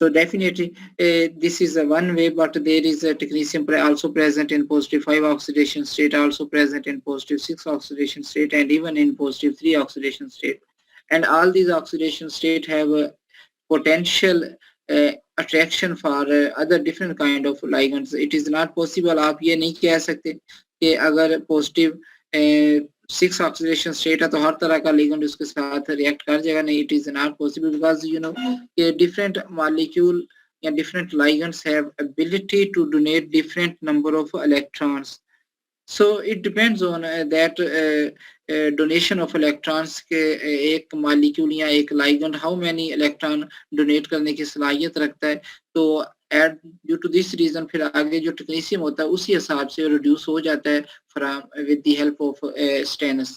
So definitely, this is a one way, but there is a technetium also present in positive 5 oxidation state, also present in positive 6 oxidation state, and even in positive 3 oxidation state. And all these oxidation state have a potential attraction for other different kind of ligands. It is not possible, आप ये नहीं कह सकते कि अगर positive 6 oxidation state है तो हर तरह का ligand उसके साथ react कर जाएगा, नहीं, it is not possible, because you know कि different molecule या different ligands have ability to donate different number of electrons. So it depends on that donation of electrons के एक molecule या एक ligand how many electron donate करने की सलाहियत रखता है. तो at due to this reason फिर आगे जो technetium होता है उसी हिसाब से reduce हो जाता है from with the help of stannous.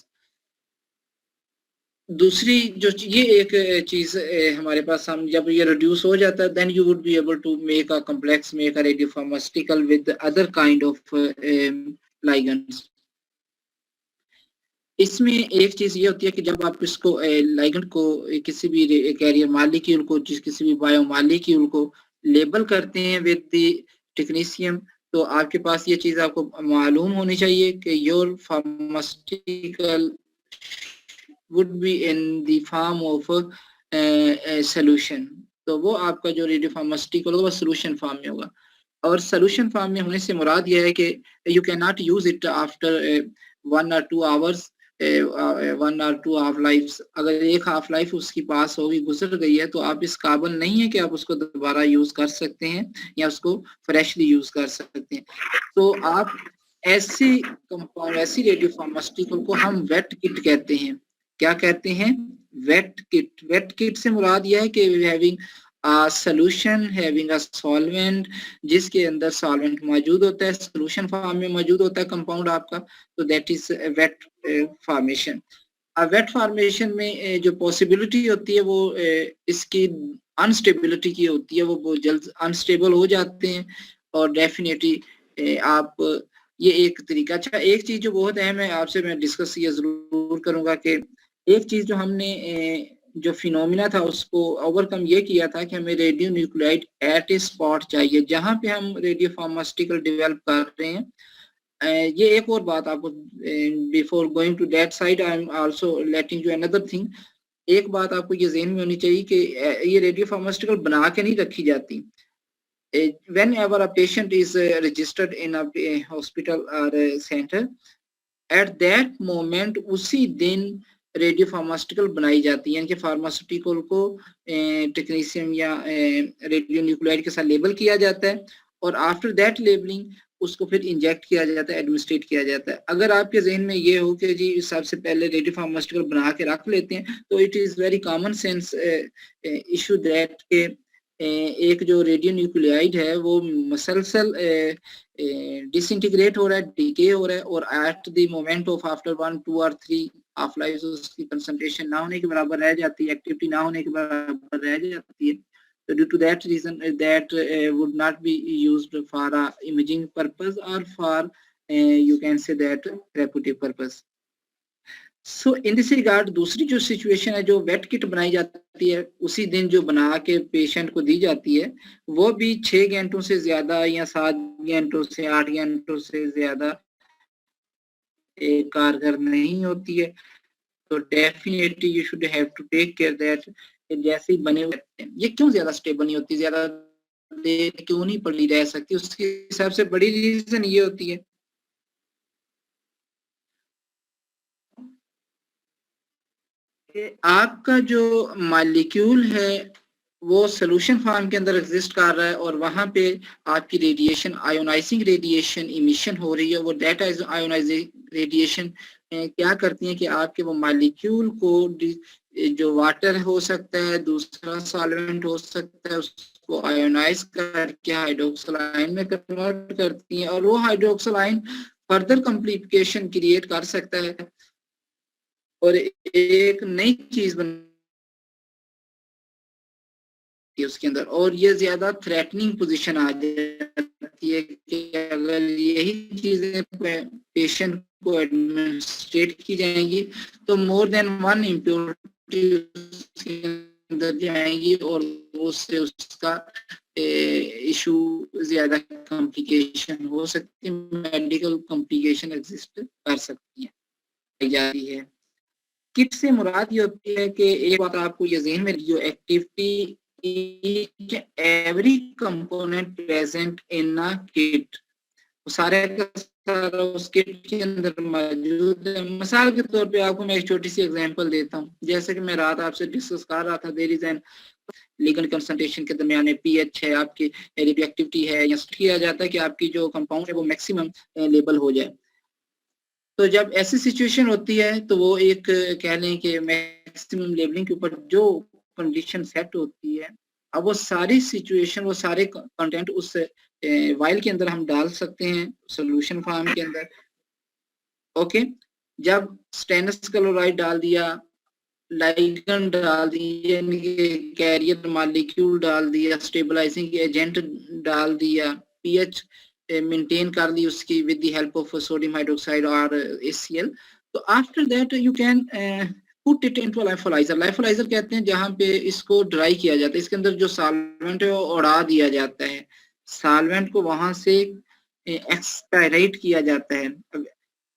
दूसरी जो ये एक चीज हमारे पास हम जब ये reduce हो जाता है then you would be able to make a complex, make a radiopharmaceutical with other kind of ligands. इसमें एक चीज ये होती है कि जब आप इसको लाइगेंड को किसी भी कैरियर मॉलिक्यूल को किसी भी बायो मॉलिक्यूल को लेबल करते हैं विद द टेक्नीशियम, तो आपके पास ये चीज आपको मालूम होनी चाहिए कि your pharmaceutical would be in the form of solution. तो वो आपका जो रेडियो फार्मास्यूटिकल होगा वो सॉल्यूशन फॉर्म में होगा. और सॉल्यूशन फॉर्म में होने से मुराद ये है कि you can not use it after 1 or 2 hours, 1 or 2 half life. अगर एक हाफ लाइफ उसकी पास होगी, गुजर गई है, तो आप इस काबिल नहीं है कि आप उसको दोबारा यूज कर सकते हैं या उसको फ्रेशली यूज कर सकते हैं. तो आप ऐसी कंपाउंड, ऐसी रेडियो फार्मास्यूटिकल को हम वेट किट कहते हैं. क्या कहते हैं? Wait kit. वेट किट से मुराद यह है कि having solution, having a solvent, जिसके अंदर सॉल्वेंट मौजूद होता है, सॉल्यूशन फॉर्म में मौजूद होता है कंपाउंड आपका, तो that is wet formation. Wet formation में जो पॉसिबिलिटी होती है वो इसकी अनस्टेबिलिटी की होती है, वो जल्द अनस्टेबल हो जाते हैं. और डेफिनेटली आप ये एक तरीका. अच्छा, एक चीज जो बहुत अहम है आपसे मैं डिस्कस ये जरूर करूंगा कि एक चीज जो हमने जो फिनोमिना था उसको ओवरकम ये किया था कि हमें रेडियो न्यूक्लियोटाइड एट ए स्पॉट चाहिए जहां पे हम रेडियो फार्मास्यूटिकल डेवलप कर रहे हैं. ये एक और बात आपको, before going to that side I am also letting you another thing. एक बात आपको ये ज़हन में होनी चाहिए कि ये रेडियो फार्मास्यूटिकल बना के नहीं रखी जाती. whenever a patient is registered in a hospital or a center, at that moment उसी दिन रेडियो फार्मास्यूटिकल बनाई जाती है, यानी कि फार्मास्यूटिकल को टेक्नीशियम या रेडियो न्यूक्लियोटाइड के साथ लेबल किया जाता है और आफ्टर दैट लेबलिंग उसको फिर इंजेक्ट किया जाता है, एडमिनिस्ट्रेट किया जाता है. अगर आपके जहन में ये हो कि जी सबसे पहले रेडियो फार्मास्यूटिकल बना के रख लेते हैं, तो it is very common sense issue that के एक जो रेडियो न्यूक्लियोटाइड है वो मसलसल डिसइंटीग्रेट हो रहा है, डीके हो रहा है, और at the moment of after 1, 2 और 3 हाफ लाइफ उसकी कंसंट्रेशन ना होने के बराबर रह जाती है, एक्टिविटी ना होने के बराबर रह जाती है. So due to that reason that would not be used for imaging purpose or for you can say that therapeutic purpose. So in this regard दूसरी जो सिचुएशन है, जो वेट किट बनाई जाती है उसी दिन जो बना के पेशेंट को दी जाती है, वो भी 6 घंटों से ज्यादा या 7 घंटों से 8 घंटों से ज्यादा कारगर नहीं होती है. तो definitely you should have to take care that जैसे ही बने हुए हैं. ये क्यों ज्यादा स्टेबल नहीं होती, ज्यादा देर क्यों नहीं पड़ी रह सकती? उसकी सबसे बड़ी रीजन ये होती है कि आपका जो मॉलिक्यूल है वो सोल्यूशन फॉर्म के अंदर एग्जिस्ट कर रहा है और वहां पे आपकी रेडिएशन, आयोनाइजिंग रेडिएशन इमिशन हो रही है. वो डेटा आयोनाइजिंग रेडिएशन क्या करती है कि आपके वो मॉलिक्यूल को जो वाटर हो सकता है, दूसरा सॉल्वेंट हो सकता है, उसको आयोनाइज करके हाइड्रोक्सिल आयन में कन्वर्ट करती हैं और वो hydroxyl ion further complication create कर सकता है और एक नई चीज बन उसके अंदर. और ये ज्यादा थ्रेटनिंग पोजीशन आ जाती है कि अगर यही चीजें पेशेंट को एडमिनिस्ट्रेट की जाएंगी तो मोर देन वन इम्प्योरिटी अंदर जाएंगी और उससे उसका इशू ज्यादा कॉम्प्लिकेशन हो सकती है, मेडिकल कॉम्प्लिकेशन एग्जिस्ट कर सकती है जाती है। किट से मुराद ये होती है कि एक बात आपको ये ज़हन में जो activity every component present in a kit, वो सारे का सारा उस किट के अंदर मौजूद है। मिसाल के तौर पे आपको मैं एक छोटी सी एग्जांपल देता हूँ, जैसे कि मैं रात आपसे डिस्कस कर रहा था, there is an ligand concentration के दरमियान पीएच है, आपकी रेडियो एक्टिविटी है, या किया जाता है कि आपकी जो कंपाउंड है वो मैक्सिमम लेवल हो जाए। तो जब ऐसी सिचुएशन होती है तो वो एक कह लें कि मैक्सिमम लेवलिंग के ऊपर जो कंडीशन सेट होती है, अब वो सारी सिचुएशन, वो सारे कंटेंट उस वाइल के अंदर हम डाल सकते हैं, सॉल्यूशन फॉर्म के अंदर। ओके, जब स्टेनस क्लोराइड डाल दिया, लाइगेंड डाल दिया, कैरियर मॉलिक्यूल डाल दिया, स्टेबलाइजिंग एजेंट डाल दिया, पीएच मेंटेन कर ली उसकी with the help of sodium hydroxide और HCl, तो after that you can put it into lyophilizer. Lyophilizer कहते हैं जहां पे इसको ड्राई किया जाता है, इसके अंदर जो सॉल्वेंट है वो उड़ा दिया जाता है, सॉल्वेंट को वहां से एक्सपायरेट किया जाता है,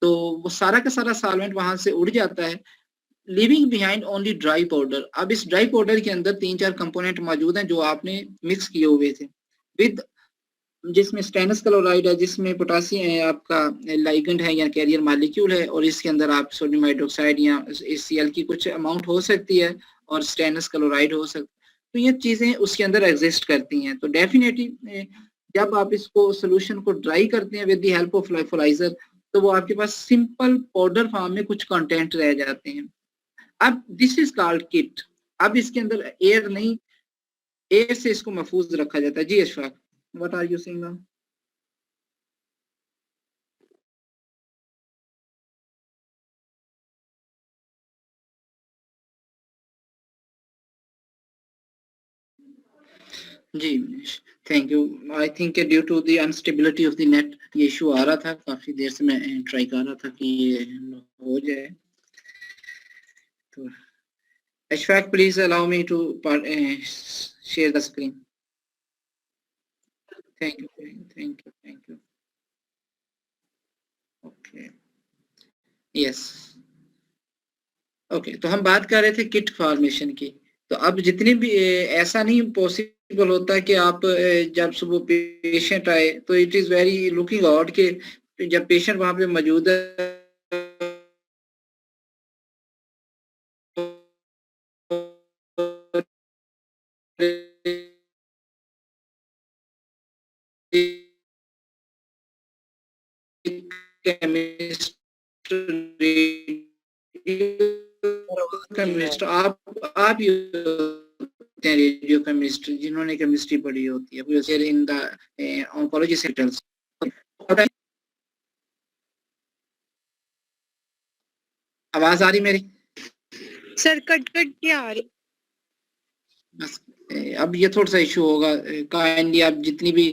तो वो सारा का सारा सॉल्वेंट वहां से उड़ जाता है, living behind only dry powder. अब इस ड्राई पाउडर के अंदर 3-4 कंपोनेंट मौजूद हैं जो आपने मिक्स किए हुए थे, विद जिसमें स्टेनस क्लोराइड है, जिसमें पोटासियम है, आपका लाइगेंड है या कैरियर मॉलिक्यूल है, और इसके अंदर आप सोडियम हाइड्रोक्साइड या HCl की कुछ अमाउंट हो सकती है और स्टेनस क्लोराइड हो सकता है। तो ये चीजें उसके अंदर एग्जिस्ट करती हैं। तो डेफिनेटली जब आप इसको सोल्यूशन को ड्राई करते हैं विद द हेल्प ऑफ लाइफोलाइजर, तो वो आपके पास सिंपल पाउडर फॉर्म में कुछ कंटेंट रह जाते हैं। अब दिस इज कॉल्ड किट। अब इसके अंदर एयर नहीं, एयर से इसको महफूज रखा जाता है। जी Ashfaq, what are you saying now? जी, thank you. I think due to the instability of the net ये इशू आ रहा था, काफी देर से मैं ट्राई कर रहा था कि ये हो जाए। तो Ashfaq, please allow me to share the screen. Thank you, thank you, thank you. Okay, yes, okay. तो हम बात कर रहे थे किट फॉर्मेशन की। तो अब जितनी भी ऐसा नहीं पॉसिबल होता कि आप जब सुबह पेशेंट आए तो it is very looking out कि जब पेशेंट वहां पे मौजूद है केमिस्ट, आप रेडियो केमिस्ट जिन्होंने केमिस्ट्री पढ़ी होती है इन द ऑन्कोलॉजी सेक्टर्स। आवाज आ रही मेरी? सर कट कट के आ रही। बस अब ये थोड़ा सा इशू होगा, काइंडली आप जितनी भी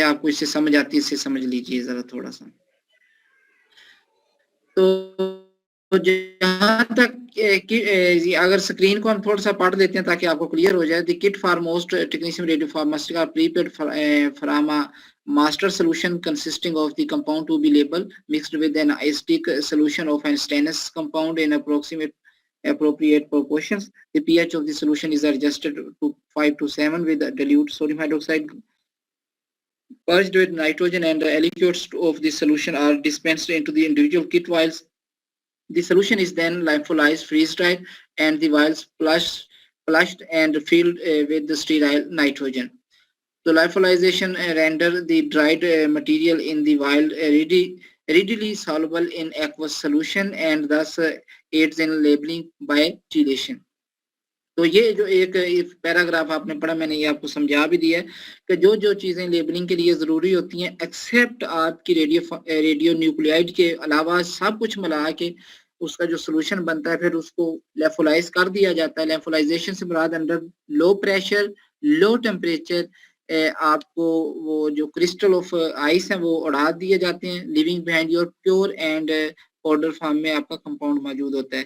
आपको इससे समझ आती है इससे समझ लीजिए जरा थोड़ा सा। तो जहाँ तक कि अगर स्क्रीन को हम थोड़ा सा पढ़ देते हैं ताकि आपको क्लियर हो जाए। The kit for most technetium radio pharmaceutical are prepared from a master solution consisting of the compound to be labeled mixed with an acidic solution of an stannous compound in appropriate proportions. The pH of the solution is adjusted to 5 to 7 with dilute sodium hydroxide purged with nitrogen, and the aliquots of the solution are dispensed into the individual kit vials. The solution is then lyophilized, freeze-dried, and the vials flushed and filled with the sterile nitrogen. The lyophilization render the dried material in the vial readily soluble in aqueous solution and thus aids in labeling by chelation. तो ये जो एक paragraph आपने पढ़ा, मैंने ये आपको समझा भी दिया है कि जो जो चीजें लेबलिंग के लिए जरूरी होती हैं एक्सेप्ट आपकी रेडियो न्यूक्लियाइड के अलावा सब कुछ मिला के उसका जो सोल्यूशन बनता है फिर उसको लेफोलाइज कर दिया जाता है। लेफोलाइजेशन से मुराद under low pressure low temperature आपको वो जो क्रिस्टल ऑफ आइस है वो उड़ा दिए जाते हैं, living behind your pure and powder form में आपका कंपाउंड मौजूद होता है।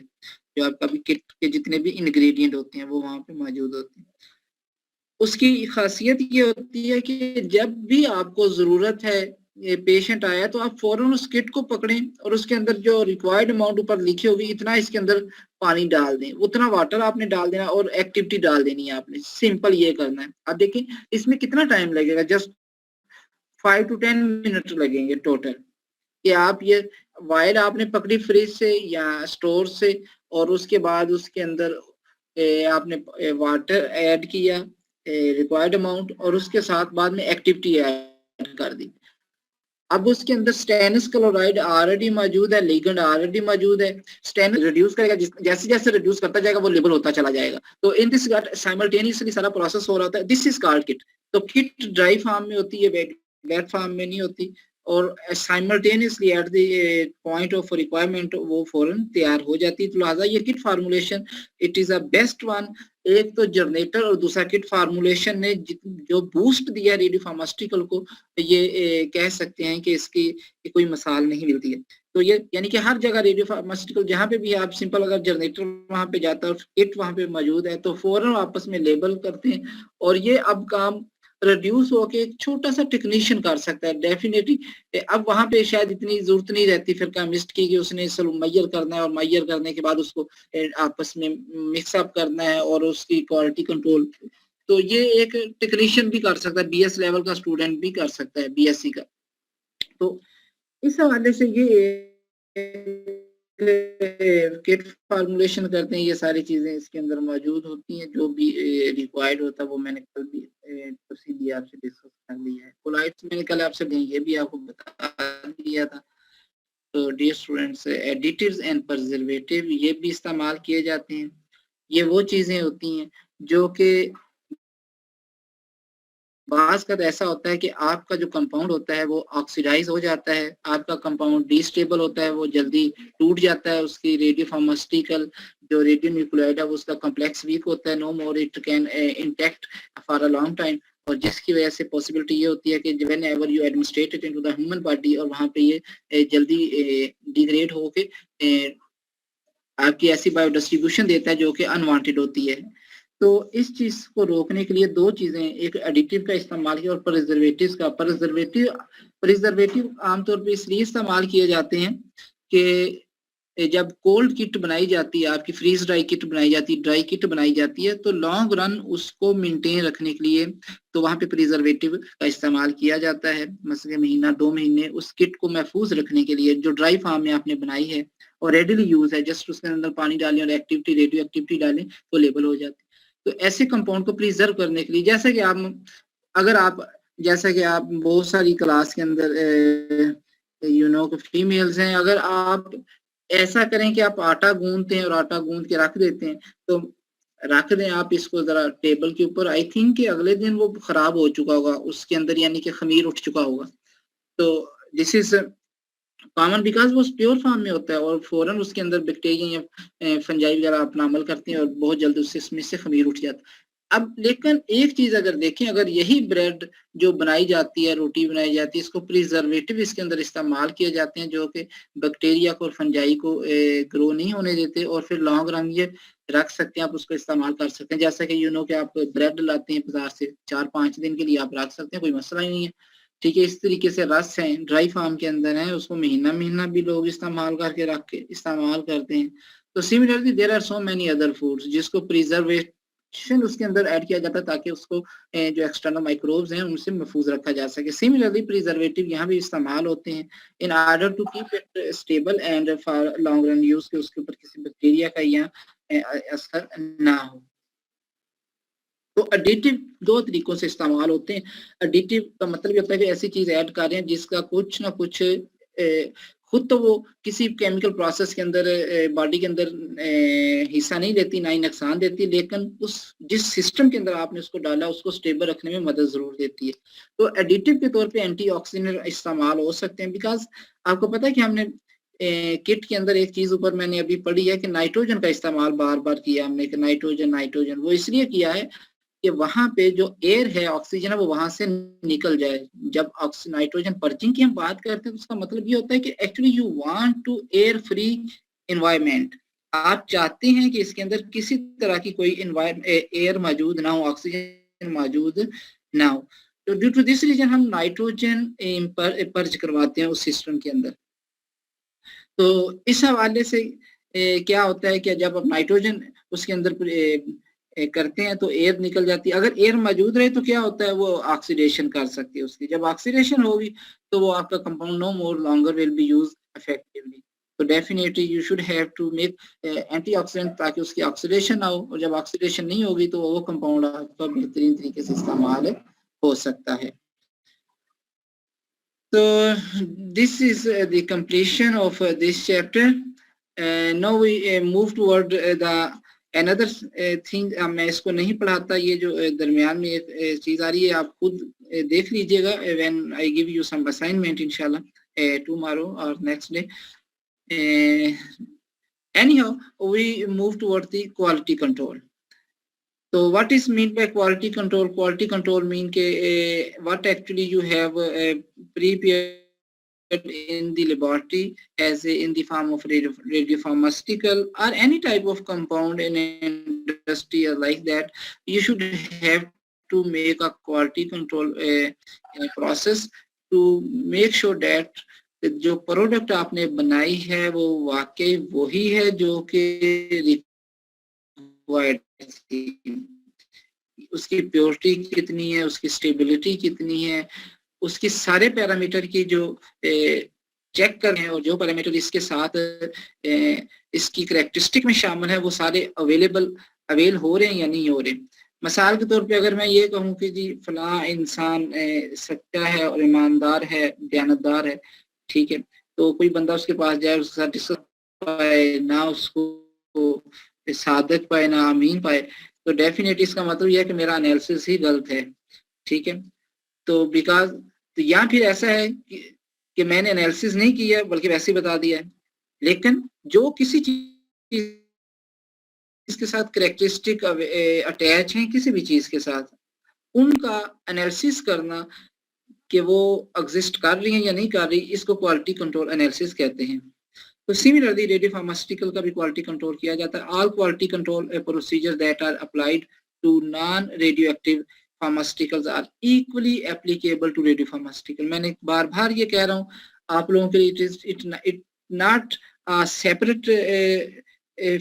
जो आपका भी किट के जितने भी इंग्रेडिएंट होते हैं वो वहाँ पे मौजूद होते हैं। उसकी खासियत ये होती है कि जब भी आपको ज़रूरत है, ये पेशेंट आया तो आप फ़ौरन उस किट को पकड़ें और उसके अंदर जो रिक्वायर्ड अमाउंट ऊपर लिखी होगी इतना इसके अंदर पानी डाल दें, उतना वाटर आपने डाल देना और एक्टिविटी डाल देनी है आपने, सिंपल ये करना है। अब देखिए इसमें कितना टाइम लगेगा, जस्ट 5 टू 10 मिनट लगेंगे टोटल, कि आप ये वायर आपने पकड़ी फ्रिज से या स्टोर से और उसके बाद उसके अंदर आपने वाटर ऐड किया रिक्वायर्ड अमाउंट और उसके साथ बाद में एक्टिविटी ऐड कर दी। अब उसके अंदर स्टेनस क्लोराइड ऑलरेडी मौजूद है, लिगेंड ऑलरेडी मौजूद है। स्टेनस रिड्यूस करेगा, जैसे जैसे रिड्यूस करता जाएगा वो लेबल होता चला जाएगा। तो इन दिस साइमल्टेनियसली सारा प्रोसेस हो रहा होता है। This is called kit. तो किट ड्राई फॉर्म में होती है, वेट फॉर्म में नहीं होती और simultaneously at the point of requirement वो फौरन तैयार हो जाती है। तो लिहाजा ये kit formulation it is a best one. एक तो जनरेटर और दूसरा किट फार्मूलेशन ने जो बूस्ट दिया रेडियो फार्मास्यूटिकल को, ये कह सकते हैं कि इसकी कोई मिसाल नहीं मिलती है। तो ये यानी कि हर जगह रेडियो फार्मास्यूटिकल जहाँ पे भी आप सिंपल अगर जनरेटर वहाँ पे जाता है और किट वहाँ पे मौजूद है तो फौरन आपस में लेबल करते हैं और ये अब काम रिड्यूस होके एक छोटा सा टेक्नीशियन कर सकता है डेफिनेटली। अब वहाँ पे शायद इतनी जरूरत नहीं रहती फिर केमिस्ट की कि उसने मैयर करना है और मैयर करने के बाद उसको आपस में मिक्सअप करना है और उसकी क्वालिटी कंट्रोल। तो ये एक टेक्नीशियन भी कर सकता है, बीएस लेवल का स्टूडेंट भी कर सकता है, बीएससी का। तो इस हवाले से ये किट फार्मूलेशन करते हैं, ये सारी चीजें इसके अंदर मौजूद होती हैं। जो भी रिक्वायर्ड होता है वो मैंने कल भी तफसीली आपसे डिस्कस कर लिया है। कोलाइड्स मैंने कल आपसे ये भी आपको बता दिया था। तो dear students, additives and preservative ये भी इस्तेमाल किए जाते हैं। ये वो चीजें होती हैं जो कि बाज़ का ऐसा होता है कि आपका जो कंपाउंड होता है वो ऑक्सीडाइज हो जाता है, आपका कंपाउंड डिस्टेबल होता है, वो जल्दी टूट जाता है, उसकी रेडियो फार्मास्यूटिकल जो रेडियो न्यूक्लियोइड है उसका कॉम्प्लेक्स वीक होता है, no more it can intact for a long time. और जिसकी वजह से पॉसिबिलिटी ये होती है कि whenever you administrate it into the human body और वहाँ पे ये जल्दी डिग्रेड होके आपकी ऐसी बायो डिस्ट्रीब्यूशन देता है जो कि अनवांटेड होती है। तो इस चीज को रोकने के लिए दो चीजें, एक एडिटिव का इस्तेमाल किया और प्रिजर्वेटिव का। प्रिजर्वेटिव आमतौर पर इसलिए इस्तेमाल किए जाते हैं कि जब कोल्ड किट बनाई जाती है, आपकी फ्रीज ड्राई किट बनाई जाती है, ड्राई किट बनाई जाती है, तो लॉन्ग रन उसको मेंटेन रखने के लिए तो वहाँ पे प्रिजर्वेटिव का इस्तेमाल किया जाता है। मसलन महीना 2 महीने उस किट को महफूज रखने के लिए जो ड्राई फार्म में आपने बनाई है और रेडिली यूज है, जस्ट उसके अंदर पानी डालें और एक्टिविटी रेडियो एक्टिविटी डालें तो लेबल हो जाते हैं। तो ऐसे कंपाउंड को प्रिजर्व करने के लिए जैसे कि आप बहुत सारी क्लास के अंदर फीमेल्स हैं, अगर आप ऐसा करें कि आप आटा गूंदते हैं और आटा गूंद के रख देते हैं, तो रख दें आप इसको जरा टेबल के ऊपर, आई थिंक कि अगले दिन वो खराब हो चुका होगा उसके अंदर, यानी कि खमीर उठ चुका होगा। तो दिस इज कॉमन बिकॉज वो प्योर फॉर्म में होता है और फौरन उसके अंदर बैक्टीरिया या फंजाई वगैरह अपना अमल करते हैं और बहुत जल्द उसमें से खमीर उठ जाता है। अब लेकिन एक चीज अगर देखें, अगर यही ब्रेड जो बनाई जाती है, रोटी बनाई जाती है, इसको प्रिजर्वेटिव इसके अंदर इस्तेमाल किए जाते हैं जो कि बैक्टीरिया को और फंजाई को ग्रो नहीं होने देते और फिर लॉन्ग रन ये रख सकते हैं, आप उसको इस्तेमाल कर सकते हैं। जैसा कि कि आप ब्रेड लाते हैं बाजार से 4-5 दिन के लिए आप रख सकते हैं, कोई मसला ही नहीं है। ठीक है, इस तरीके से रस है ड्राई फार्म के अंदर है, उसको महीना महीना भी लोग इस्तेमाल करके रख के इस्तेमाल करते हैं। तो similarly there are so many other foods जिसको प्रिजर्वेशन उसके अंदर ऐड किया जाता है ताकि उसको जो एक्सटर्नल माइक्रोब्स हैं उनसे महफूज रखा जा सके। सिमिलरली प्रिजर्वेटिव यहाँ भी इस्तेमाल होते हैं in order to keep it stable and for long run use के उसके ऊपर किसी बैक्टीरिया का यहाँ असर ना हो। तो एडिटिव 2 तरीकों से इस्तेमाल होते हैं। एडिटिव का मतलब ये होता है कि ऐसी चीज ऐड कर रहे हैं जिसका कुछ ना कुछ खुद तो वो किसी केमिकल प्रोसेस के अंदर बॉडी के अंदर हिस्सा नहीं लेती, ना ही नुकसान देती, लेकिन उस जिस सिस्टम के अंदर आपने उसको डाला उसको स्टेबल रखने में मदद जरूर देती है। तो एडिटिव के तौर पे एंटीऑक्सीडेंट इस्तेमाल हो सकते हैं। बिकॉज आपको पता है कि हमने किट के अंदर एक चीज ऊपर मैंने अभी पढ़ी है कि नाइट्रोजन का इस्तेमाल बार बार किया हमने, कि नाइट्रोजन वो इसलिए किया है कि वहां पे जो एयर है, ऑक्सीजन है, वो वहां से निकल जाए। जब नाइट्रोजन पर्जिंग की हम बात करते हैं तो उसका मतलब ये होता है कि actually you want to air free environment, आप चाहते हैं कि इसके अंदर किसी तरह की कोई एयर मौजूद ना हो, ऑक्सीजन मौजूद ना हो। तो ड्यू टू दिस रीजन हम नाइट्रोजन पर्ज करवाते हैं उस सिस्टम के अंदर। तो इस हवाले से क्या होता है कि जब आप नाइट्रोजन उसके अंदर करते हैं तो एयर निकल जाती है। अगर एयर मौजूद रहे तो क्या होता है, वो ऑक्सीडेशन कर सकती है उसकी। जब ऑक्सीडेशन होगी तो वो आपका compound no more longer will be use effectively. तो definitely you should have to make antioxidant ताकि उसकी ऑक्सीडेशन ना हो, और जब ऑक्सीडेशन नहीं होगी तो वो कंपाउंड आपका बेहतरीन तरीके से इस्तेमाल हो सकता है। So this is the completion of this chapter. Now we move toward the another thing. मैं इसको नहीं पढ़ाता, ये जो दरमियान में एक चीज आ रही है आप खुद देख लीजिएगा when I give you some assignment inshallah tomorrow or next day. Anyhow, we move toward the quality control. So what is meant by quality control? Quality control mean ke what actually you have prepared in the laboratory as in the form of radiopharmaceutical or any type of compound in industry or like that. You should have to make a quality control process to make sure that जो product आपने बनाई है वो वाकई वही है जो कि रिक्वायर्ड थी। उसकी प्योरिटी कितनी है, उसकी स्टेबिलिटी कितनी है, उसकी सारे पैरामीटर की जो चेक कर रहे हैं और जो पैरामीटर इसके साथ इसकी करैक्टरिस्टिक में शामिल है वो सारे अवेल हो रहे हैं या नहीं हो रहे। मिसाल के तौर पे अगर मैं ये कहूँ कि जी फलां इंसान सच्चा है और ईमानदार है, दयानतदार है, ठीक है, तो कोई बंदा उसके पास जाए, उसके साथ डिस्कस पाए ना, उसको सादक पाए ना अमीन पाए, तो डेफिनेटली इसका मतलब यह है कि मेरा एनालिसिस ही गलत है। ठीक है, तो बिकॉज तो या फिर ऐसा है कि मैंने एनालिसिस नहीं किया बल्कि वैसे ही बता दिया है। लेकिन जो किसी चीज के साथ कैरेक्टरिस्टिक अटैच हैं किसी भी चीज के साथ, उनका एनालिसिस करना कि वो एग्जिस्ट कर रही हैं या नहीं कर रही, इसको क्वालिटी कंट्रोल एनालिसिस कहते हैं। तो सिमिलरली रेडियो फार्मास्यूटिकल का भी क्वालिटी कंट्रोल किया जाता है। All quality control procedure that are applied to non radioactive pharmaceuticals are equally applicable to radio pharmaceutical. मैंने बार बार ये कह रहा हूँ आप लोगों के लिए, इट नॉट सेपरेट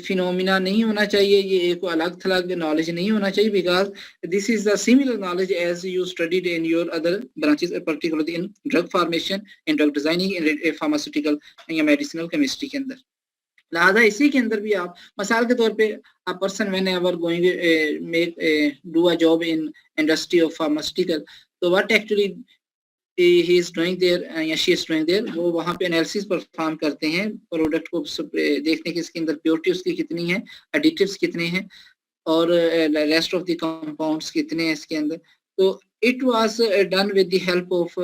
फिनोमिना नहीं होना चाहिए, ये एक अलग थलग नॉलेज नहीं होना चाहिए, because this is the similar knowledge as you studied in your other branches, particularly in drug formation, in drug designing, in pharmaceutical या मेडिसिनल केमिस्ट्री के अंदर। लिहाजा इसी के अंदर भी आप मिसाल के तौर पे a person whenever going do a job in industry of pharmaceutical, so what actually he is doing there या she is doing there, वो वहाँ पे एनालिसिस परफॉर्म करते हैं प्रोडक्ट को देखने की इसके अंदर प्योरिटी उसकी कितनी है, एडिटिव्स कितने हैं और रेस्ट ऑफ द कंपाउंड्स कितने हैं इसके अंदर। तो it was done with the help of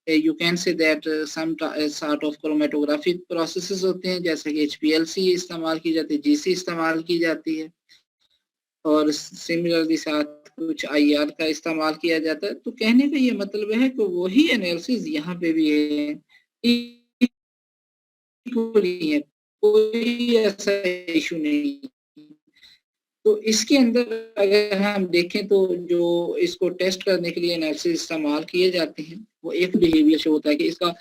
you can say that some sort of chromatographic processes होते हैं, जैसे कि HPLC इस्तेमाल की जाती है, GC इस्तेमाल की जाती है और सिमिलरली साथ कुछ IR का इस्तेमाल किया जाता है। तो कहने का ये मतलब है कि वही एनालिसिस यहाँ पे भी है, इक्वली है, कोई ऐसा इशू नहीं। तो इसके अंदर अगर हम देखें तो जो इसको टेस्ट करने के लिए एनालिसिस इस्तेमाल किए जाते हैं वो एक बिहेवियर शो होता है कि इसका,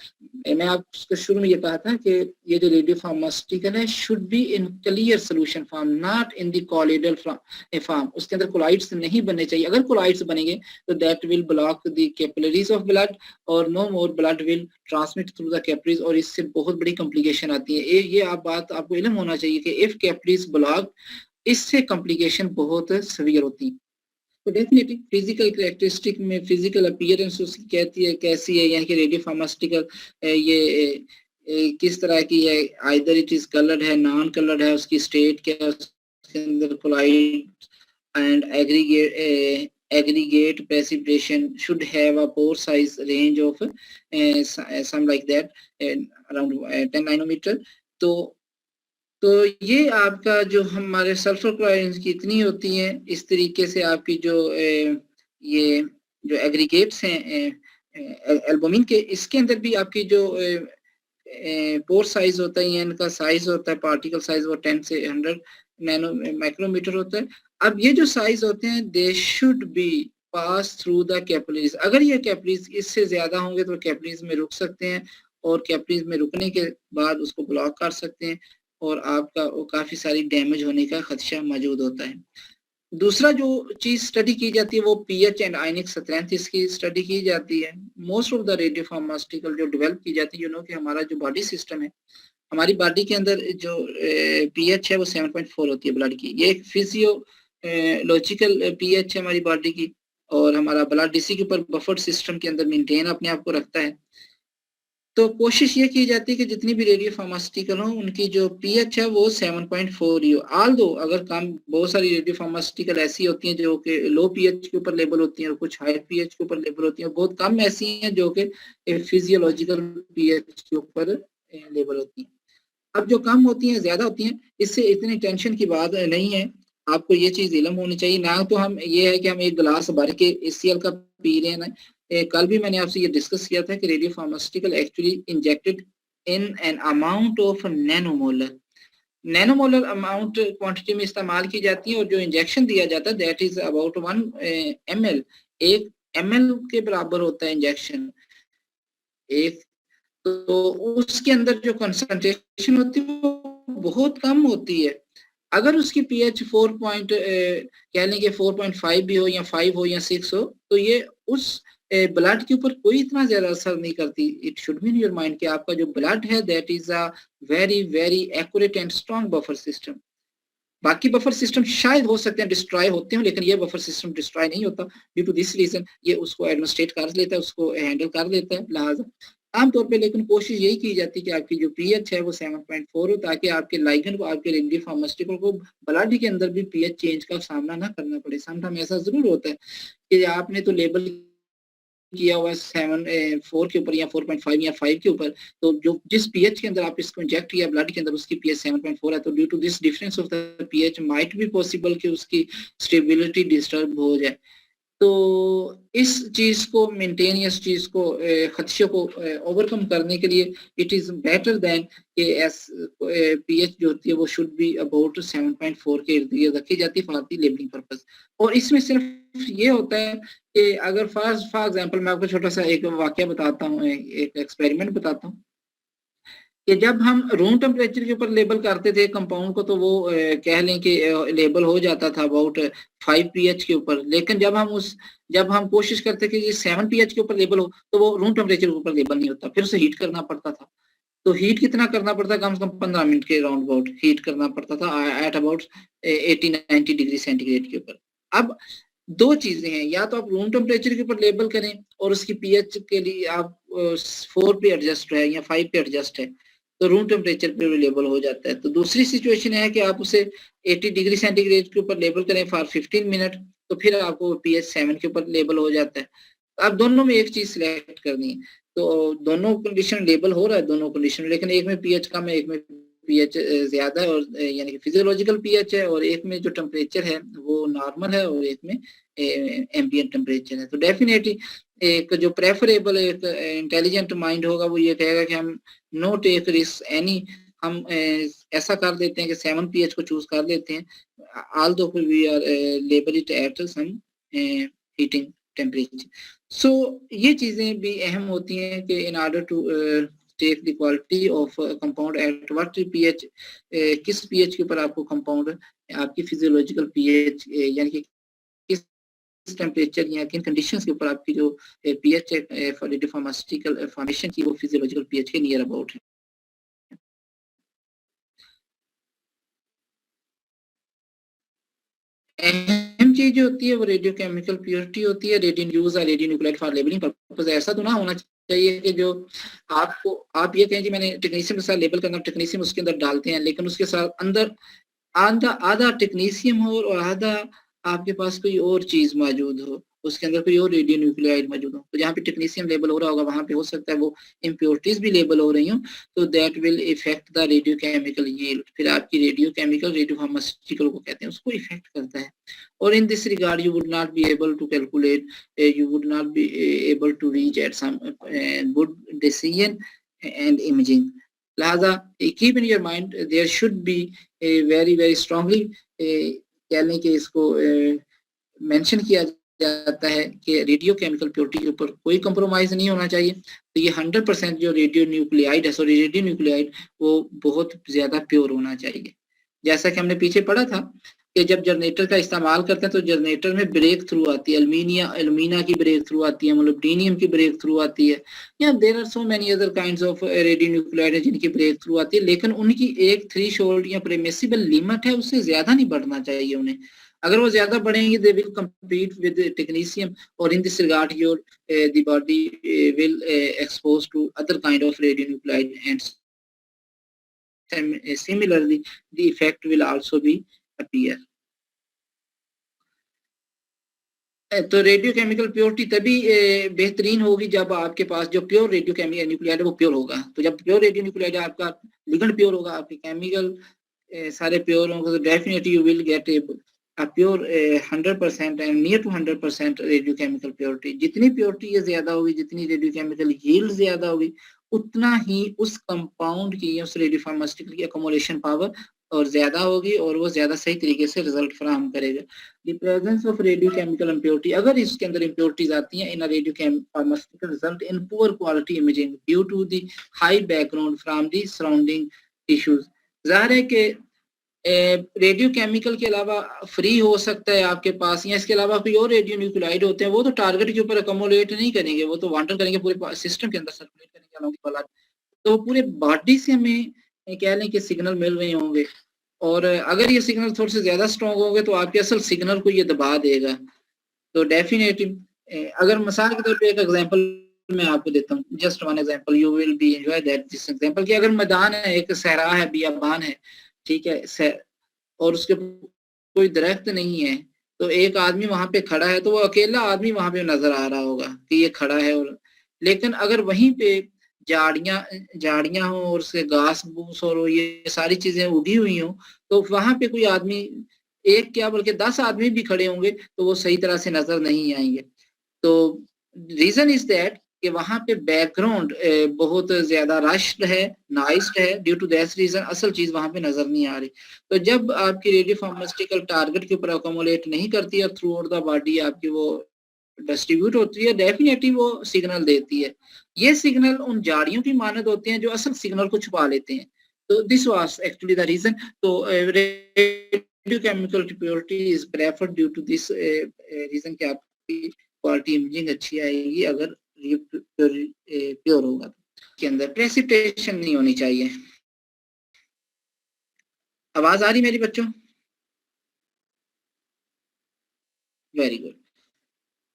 मैं आपको शुरू में ये कहा था कि ये जो रेडियो फार्मास्यूटिकल है should be in clear solution form, not in the colloidal form. उसके अंदर कोलाइड्स नहीं बनने चाहिए। अगर कोलाइड्स बनेंगे तो that will block the capillaries of blood और no more blood will transmit through the capillaries, और इससे बहुत बड़ी कॉम्प्लिकेशन आती है। ये आप बात आपको इल्म होना चाहिए कि इफ कैपिलरीज ब्लॉक, इससे कॉम्प्लिकेशन बहुत सेवियर होती है। तो डेफिनेटली फिजिकल कैरेक्टरिस्टिक में फिजिकल अपीयरेंस उसकी कहती है कैसी है, यानी कि रेडियो फार्मास्यूटिकल ये किस तरह की है, आइदर इट इज कलर्ड है, नॉन कलर्ड है, उसकी स्टेट क्या है, उसके अंदर colloid and aggregate precipitation should have a pore size range of some like that around 10 nanometer। तो ये आपका जो हमारे सल्फर क्लोराइड्स की इतनी होती हैं, इस तरीके से आपकी जो ये जो एग्रीगेट्स हैं एल्बुमिन के, इसके अंदर भी आपकी जो पोर साइज होता है या इनका साइज होता है, पार्टिकल साइज वो 10 से 100 नैनो माइक्रोमीटर होता है। अब ये जो साइज होते हैं they should be pass through the capillaries. अगर ये कैपिलरीज इससे ज्यादा होंगे तो कैपिलरीज में रुक सकते हैं, और कैपिलरीज में रुकने के बाद उसको ब्लॉक कर सकते हैं, और आपका वो काफी सारी डैमेज होने का खदशा मौजूद होता है। दूसरा जो चीज स्टडी की जाती है वो पीएच एंड आयनिक स्ट्रेंथ, इसकी स्टडी की जाती है। Most of the radio pharmaceutical जो डेवलप की जाती है, यू नो कि हमारा जो बॉडी सिस्टम है, हमारी बॉडी के अंदर जो पीएच है वो 7.4 होती है ब्लड की। ये एक फिजियोलॉजिकल पीएच है हमारी बॉडी की, और हमारा ब्लड इसी के ऊपर बफर सिस्टम के अंदर मेंटेन अपने आप को रखता है। तो कोशिश ये की जाती है कि जितनी भी रेडियो फार्मास्यूटिकल हो उनकी जो पीएच है वो 7.4 ही हो। ऑल दो अगर कम, बहुत सारी रेडियो फार्मास्यूटिकल ऐसी होती हैं जो कि लो पीएच के ऊपर लेबल होती हैं, और कुछ हाई पीएच के ऊपर लेबल होती हैं, बहुत कम ऐसी हैं जो कि फिजियोलॉजिकल पीएच के ऊपर लेबल होती हैं। अब जो कम होती हैं ज्यादा होती हैं, इससे इतनी टेंशन की बात नहीं है। आपको ये चीज इल्म होनी चाहिए ना, तो हम ये है कि हम एक गिलास भर के एसीएल का पी रहे हैं ना। कल भी मैंने आपसे ये डिस्कस किया था कि radio pharmaceutical actually injected in an amount of nanomolar, nanomolar amount quantity में इस्तेमाल की जाती है, और जो इंजेक्शन दिया जाता है that is about 1 ml, 1 ml के बराबर होता है इंजेक्शन एक। तो उसके अंदर जो कंसंट्रेशन होती है वो बहुत कम होती है। अगर उसकी पीएच 4 पॉइंट कह लें कि 4.5 भी हो या 5 हो या 6 हो, तो ये उस ब्लड के ऊपर कोई इतना ज्यादा असर नहीं करती। It should be in your mind कि आपका जो ब्लड है that is a very very accurate and strong buffer system. बाकी बफर सिस्टम शायद हो सकते हैं डिस्ट्रॉय होते हैं, लेकिन ये बफर सिस्टम डिस्ट्रॉय नहीं होता। ड्यू टू दिस रीजन ये उसको एडमिनिस्ट्रेट कर लेता है, उसको हैंडल कर लेता है। लिहाजा आमतौर पे लेकिन कोशिश यही की जाती है कि आपकी जो पीएच है वो 7.4 हो, ताकि आपके लाइगेंड को, आपके रेडियो फार्मास्यूटिकल को ब्लड के अंदर भी पीएच चेंज का सामना ना करना पड़े। समटाइम ऐसा जरूर होता है कि आपने तो लेबल किया हुआ है 7.4 के ऊपर या 4.5 या 5 के ऊपर, तो जो जिस पीएच के अंदर आप इसको इंजेक्ट किया ब्लड के अंदर उसकी पीएच 7.4 है, तो due to this difference of the pH might be possible कि उसकी स्टेबिलिटी डिस्टर्ब हो जाए। तो इस चीज को मेंटेन या इस चीज को खदशे को ओवरकम करने के लिए इट इज बेटर देन कि एस पीएच जो होती है वो शुड बी अबाउट 7.4 के इर्द गिर्द रखी जाती है फॉर दी लेबलिंग पर्पस। और इसमें सिर्फ ये होता है कि अगर फॉर एग्जांपल मैं आपको छोटा सा एक वाकया बताता हूँ, एक एक्सपेरिमेंट बताता हूँ कि जब हम रूम टेम्परेचर के ऊपर लेबल करते थे कंपाउंड को, तो वो कह लें कि लेबल हो जाता था अबाउट 5 पीएच के ऊपर। लेकिन जब हम कोशिश करते कि ये 7 पीएच के ऊपर लेबल हो, तो वो रूम टेम्परेचर के ऊपर लेबल नहीं होता, फिर उसे हीट करना पड़ता था। तो हीट कितना करना पड़ता, कम से कम 15 मिनट के राउंड अबाउट हीट करना पड़ता था एट अबाउट 80-90 डिग्री सेंटीग्रेड के ऊपर। अब दो चीजें हैं, या तो आप रूम टेम्परेचर के ऊपर लेबल करें और उसकी पीएच के लिए आप 4 पे एडजस्ट है या 5 पे एडजस्ट है, तो रूम टेम्परेचर पे लेबल हो जाता है। तो दूसरी सिचुएशन है कि आप उसे 80 डिग्री सेंटीग्रेड के ऊपर लेबल करें फॉर 15 मिनट, तो फिर आपको पीएच 7 के ऊपर लेबल हो जाता है। आप दोनों में एक चीज सिलेक्ट करनी है, तो दोनों कंडीशन लेबल हो रहा है दोनों कंडीशन, लेकिन एक में पीएच कम है, एक में पीएच ज्यादा है, और यानी कि फिजियोलॉजिकल पीएच है, और एक में जो टेम्परेचर है वो नॉर्मल है, और एक में एम्बिएंट टेम्परेचर है। तो डेफिनेटली एक जो प्रेफरेबल एक इंटेलिजेंट माइंड होगा वो ये कहेगा कि हम नो टेक रिस्क एनी, हम ऐसा कर देते हैं कि 7 पीएच को चूज कर लेते हैं although we are label it at some heating temperature. So ये चीजें भी अहम होती हैं कि in order to take the quality of compound at what pH, किस पीएच के ऊपर आपको कंपाउंड आपकी फिजियोलॉजिकल पीएच यानी कि किस टेम्परेचर या किन कंडीशंस के ऊपर आपकी जो पीएच है फॉर फार्मास्यूटिकल फॉर्मेशन की वो फिजियोलॉजिकल पीएच के नियर अबाउट है। अहम चीज जो होती है वो रेडियो केमिकल प्योरिटी होती है। रेडियो यूज और radio nuclide for labelling purpose. ऐसा तो ना होना चाहिए कि जो आपको आप ये कहें कि मैंने टेक्नीशियम के साथ लेबल करना, टेक्नीशियम उसके अंदर डालते हैं, लेकिन उसके साथ अंदर आधा आधा टेक्नीशियम हो और आधा आपके पास कोई और चीज मौजूद हो, उसके अंदर कोई और रेडियो न्यूक्लियाइड मौजूद हो। तो जहाँ पे टेक्नीशियम लेबल हो रहा होगा वहां पे हो सकता है वो इम्प्योरिटीज भी लेबल हो रही हो, तो that will effect the radio chemical yield. फिर आपकी रेडियो केमिकल रेडियो फार्मास्यूटिकल को कहते हैं, उसको इफेक्ट करता है। और in this regard you would not be able to calculate, you would not be able to reach at some good decision and imaging. लिहाजा keep in your mind there should be a very strongly कह लें कि इसको mention किया जाता है कि radio chemical purity के ऊपर कोई कंप्रोमाइज नहीं होना चाहिए। तो ये 100% जो रेडियो न्यूक्लियाइड है, सॉरी रेडियो न्यूक्लियाइड, वो बहुत ज्यादा प्योर होना चाहिए। जैसा कि हमने पीछे पढ़ा था कि जब जनरेटर का इस्तेमाल करते हैं तो जनरेटर में ब्रेक थ्रू आती है, एल्यूमिना की ब्रेक थ्रू आती है, मोलिब्डेनियम की ब्रेक थ्रू आती है, या there are so many other kinds of radio nuclide है जिनकी ब्रेक थ्रू आती है, लेकिन उनकी एक थ्रेशोल्ड या परमिसिबल लिमिट है, उससे ज्यादा नहीं बढ़ना चाहिए उन्हें। अगर वो ज्यादा बढ़ेंगे they will compete with the technetium, or in this regard your the body will expose to other kind of radionuclide, and similarly the effect will also be appear. तो रेडियो केमिकल प्योरिटी तभी बेहतरीन होगी जब आपके पास जो pure radio chemical nuclide है वो pure होगा। तो जब प्योर रेडियो न्यूक्लियाइड आपका लिगेंड प्योर होगा, आपके केमिकल सारे प्योर होंगे, तो definitely you will get a pure 100% and near to 100% radio chemical purity. जितनी प्योरिटी ये ज्यादा होगी, जितनी रेडियो केमिकल यील्ड ज्यादा होगी, उतना ही उस कंपाउंड की या उस रेडियो फार्मास्यूटिकल की अकोमोडेशन पावर और ज्यादा होगी और वो ज्यादा सही तरीके से रिजल्ट फराहम करेगा। The presence of radio chemical impurity, अगर इसके अंदर इम्प्योरिटीज आती हैं in radio pharmaceutical result in poor quality imaging due to the high background from the surrounding tissues. जाहिर है कि रेडियो केमिकल के अलावा फ्री हो सकता है आपके पास, या इसके अलावा कोई और रेडियो न्यूक्लियाइड होते हैं, वो तो टारगेट के ऊपर अकोमोडेट नहीं करेंगे, वो तो वांडर करेंगे पूरे सिस्टम के अंदर, सर्कुलेट करेंगे along the blood। तो पूरे बॉडी से हमें कह लें कि सिग्नल मिल रहे होंगे, और अगर ये सिग्नल थोड़े से ज्यादा स्ट्रॉन्ग होंगे तो आपके असल सिग्नल को ये दबा देगा। तो डेफिनेटली अगर मिसाल के तौर पे एक एग्जांपल मैं आपको देता हूँ, just one example, you will be enjoy that this example, कि अगर मैदान है, एक सहरा है, बियाबान है, ठीक है, और उसके कोई दरख्त नहीं है, तो एक आदमी वहां पे खड़ा है, तो वो अकेला आदमी वहां पे नजर आ रहा होगा कि ये खड़ा है। और लेकिन अगर वहीं पे झाड़ियां हो और उसके घास फूस और ये सारी चीजें उगी हुई हो, तो वहां पे कोई आदमी, एक क्या बल्कि 10 आदमी भी खड़े होंगे तो वो सही तरह से नजर नहीं आएंगे। तो रीजन इज दैट कि वहां पे बैकग्राउंड बहुत ज्यादा रश्ड है, नॉइस्ड है, ड्यू टू दैट रीजन असल चीज वहां पे नजर नहीं आ रही। तो जब आपकी रेडियो फार्मास्यूटिकल टारगेट के ऊपर अकोमोडेट नहीं करती है, थ्रू आउट द बॉडी आपकी वो डिस्ट्रीब्यूट होती है, डेफिनेटली वो सिग्नल देती है। ये सिग्नल उन झाड़ियों की मानद होते हैं जो असल सिग्नल को छुपा लेते हैं। तो this was actually the reason. तो radio chemical purity is preferred due to this reason कि आपकी क्वालिटी इमेजिंग अच्छी आएगी अगर ये प्योर होगा। के अंदर प्रेसिपिटेशन नहीं होनी चाहिए। आवाज आ रही मेरी बच्चों? Very good.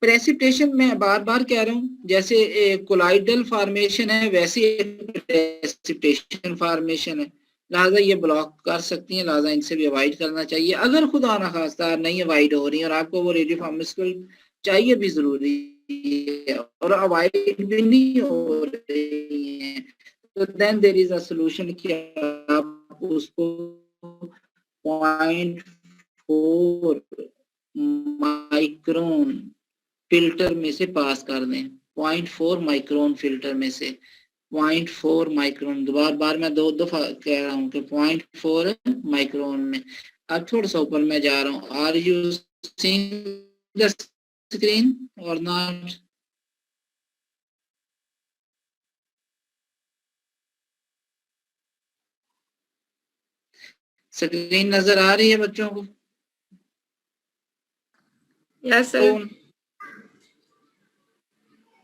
प्रेसिपिटेशन मैं बार बार कह रहा हूँ, जैसे कोलाइडल फॉर्मेशन है वैसे प्रेसिपिटेशन फॉर्मेशन है, लिहाजा ये ब्लॉक कर सकती हैं, लिहाजा इनसे भी अवॉइड करना चाहिए। अगर खुदा ना खास्ता नहीं अवॉइड हो रही और आपको वो रेडियो फार्मास्यूटिकल चाहिए भी जरूरी है और अवॉइड भी नहीं हो रही है, तो then there is a solution कि आप उसको 0.4 माइक्रोन फिल्टर में से पास कर दें। 0.4 माइक्रोन फिल्टर में से 0.4 माइक्रोन, बार मैं 2 दफा कह रहा हूँ कि 0.4 माइक्रोन में। अब थोड़ा सा ऊपर मैं जा रहा हूँ। Are you seeing the screen or not? Screen नजर आ रही है बच्चों को? Yes sir.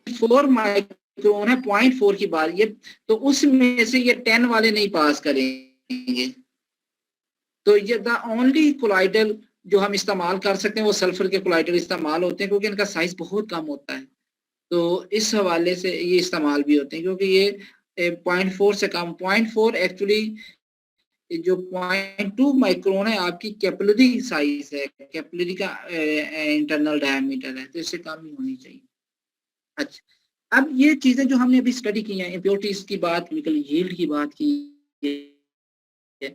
4 माइक्रोन है, 0.4 की बात ये, तो उसमें से ये 10 वाले नहीं पास करेंगे। तो ये द ओनली कोलाइडल जो हम इस्तेमाल कर सकते हैं वो सल्फर के कोलाइडल इस्तेमाल होते हैं, क्योंकि इनका साइज बहुत कम होता है। तो इस हवाले से ये इस्तेमाल भी होते हैं, क्योंकि ये 0.4 से कम, 0.4 एक्चुअली जो 0.2 माइक्रोन है आपकी कैपिलरी साइज है, कैपिलरी का इंटरनल डायमीटर है, तो इससे कम ही होनी चाहिए। अच्छा, अब ये चीजें जो हमने अभी स्टडी की हैं, इम्प्योरिटीज की बात, केमिकल यील्ड की बात की है,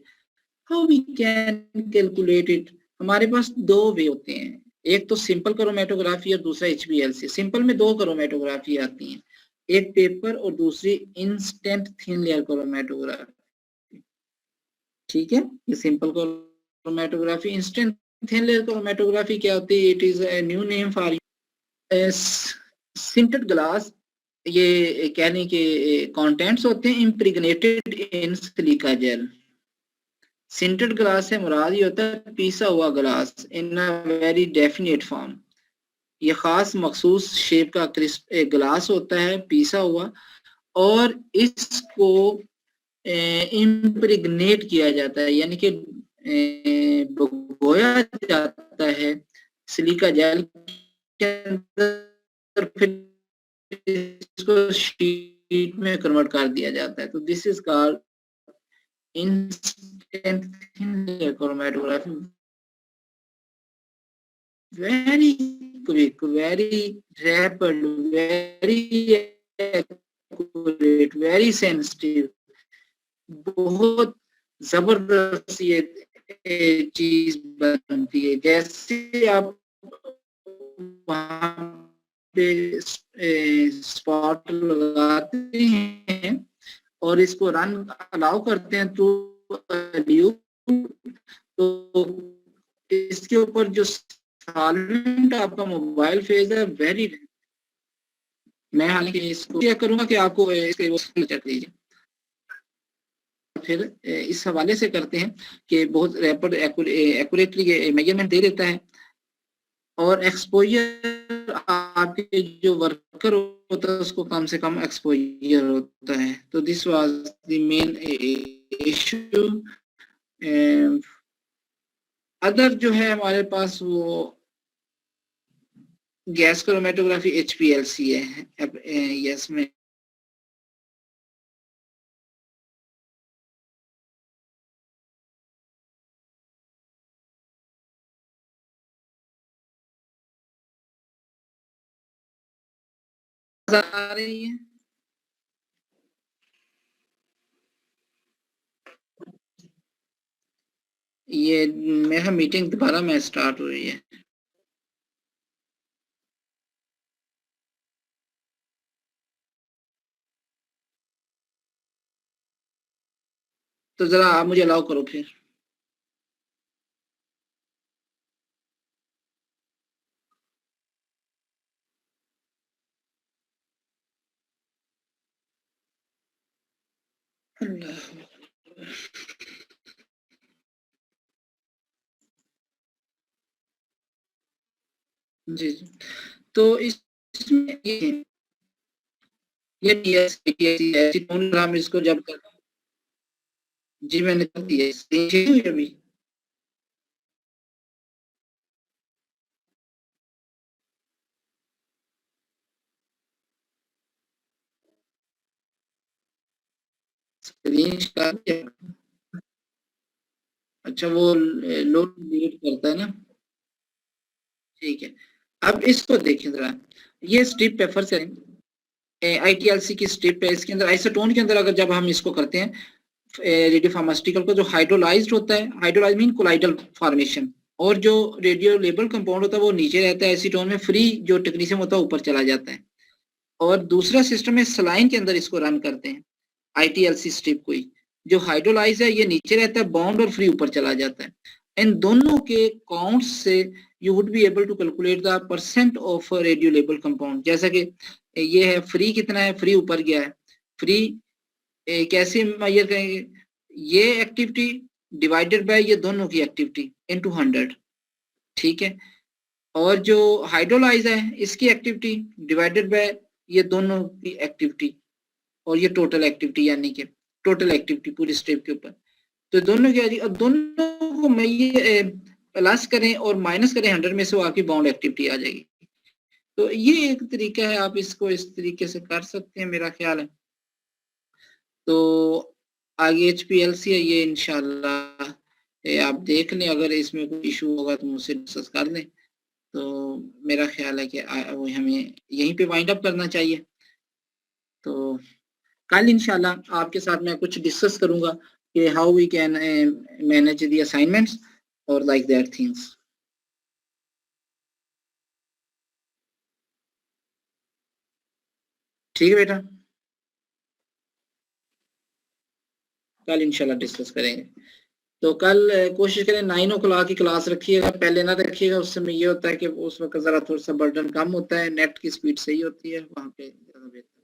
how we can calculate it. हमारे पास 2 वे होते हैं, एक तो सिंपल क्रोमेटोग्राफी और दूसरा HPLC। सिंपल में 2 क्रोमेटोग्राफी आती हैं। एक पेपर और दूसरी इंस्टेंट थिन लेयर क्रोमेटोग्राफी। ठीक है, ये simple chromatography. Instant thin layer chromatography क्या होती है? It is a new name for sintered glass. ये कहने के कंटेंट्स होते हैं impregnated in silica gel. Sintered glass से मुराद ये होता है पीसा हुआ glass in a very definite form. ये खास मखसूस शेप का ग्लास होता है पीसा हुआ, और इसको इम्प्रिग्नेट किया जाता है, यानी कि भिगोया जाता है सिलिका जेल के अंदर, फिर इसको शीट में कन्वर्ट कर दिया जाता है। तो this is called instant thin layer chromatography. Very quick, very rapid, very accurate, very sensitive, बहुत जबरदस्त ये चीज बनती है। जैसे आप वहां पे स्पॉट लगाते हैं और इसको रन अलाउ करते हैं तो इसके ऊपर जो सॉल्वेंट आपका मोबाइल फेज है वेरी, मैं हालांकि इसको क्या करूंगा कि आपको इसके वो चेक लीजिए। फिर इस हवाले से करते हैं कि बहुत रैपिड एक्यूरेटली मेजरमेंट दे देता है, और एक्सपोजर आपके जो वर्कर होता है उसको कम से कम एक्सपोजर होता है। तो this was the main issue. Other जो है हमारे पास वो गैस क्रोमेटोग्राफी HPLC है। यस में आ रही है। ये मेरा मीटिंग दोबारा में स्टार्ट हो रही है। तो जरा आप मुझे अलाउ करो फिर। जी जी। तो इसमें ये एसीटोन हम इसको जब कर, जी मैंने कर दिया है अभी। स्क्रीन कर दिया। अच्छा वो लोड डिलीट करता है ना। ठीक है, अब इसको देखें जरा। ये स्ट्रिप पेपर से ITLC की स्ट्रिप है। इसके अंदर आइसोटोन के अंदर अगर जब हम इसको करते हैं रेडियो फार्मास्यूटिकल को, जो हाइड्रोलाइज्ड होता है, हाइड्रोलाइज मीन कोलाइडल फॉर्मेशन, और जो रेडियो लेबल कंपाउंड होता है वो नीचे रहता है एसीटोन में, फ्री जो टेक्नीशियम होता है ऊपर चला जाता है। और दूसरा सिस्टम है सलाइन के अंदर इसको रन करते हैं ITLC स्ट्रिप को ही। जो हाइड्रोलाइज है ये नीचे रहता है, बॉन्ड और फ्री ऊपर चला जाता है। इन दोनों के काउंट से you would be able to calculate the percent of radio label compound. जैसा कि ये है फ्री कितना है, फ्री ऊपर गया है। फ्री कैसे मेजर करेंगे? ये एक्टिविटी डिवाइडेड बाय ये दोनों की एक्टिविटी इनटू 100। ठीक है, और जो हाइड्रोलाइज है इसकी एक्टिविटी डिवाइडेड बाय ये दोनों की एक्टिविटी, और ये टोटल एक्टिविटी, यानी कि टोटल एक्टिविटी पूरी स्टेप के ऊपर। तो दोनों की अब दोनों को मैं ये प्लस करें और माइनस करें 100 में से, वो आपकी बाउंड एक्टिविटी आ जाएगी। तो ये एक तरीका है, आप इसको इस तरीके से कर सकते हैं मेरा ख्याल है। तो आगे HPLC है ये इंशाल्लाह आप देख लें, अगर इसमें कोई इशू होगा तो मुझसे डिस्कस कर लें। तो मेरा ख्याल है कि वो हमें यहीं पे वाइंड अप करना चाहिए। तो कल इंशाल्लाह आपके साथ मैं कुछ डिस्कस करूंगा कि how we can manage the assignments और लाइक दैट थिंग्स। ठीक है बेटा, कल इंशाल्लाह डिस्कस करेंगे। तो कल कोशिश करें 9 o'clock की क्लास रखिएगा, पहले ना रखिएगा, उस समय ये होता है कि उस वक्त जरा थोड़ा सा बर्डन कम होता है, नेट की स्पीड सही होती है, वहाँ पे ज़्यादा बेहतर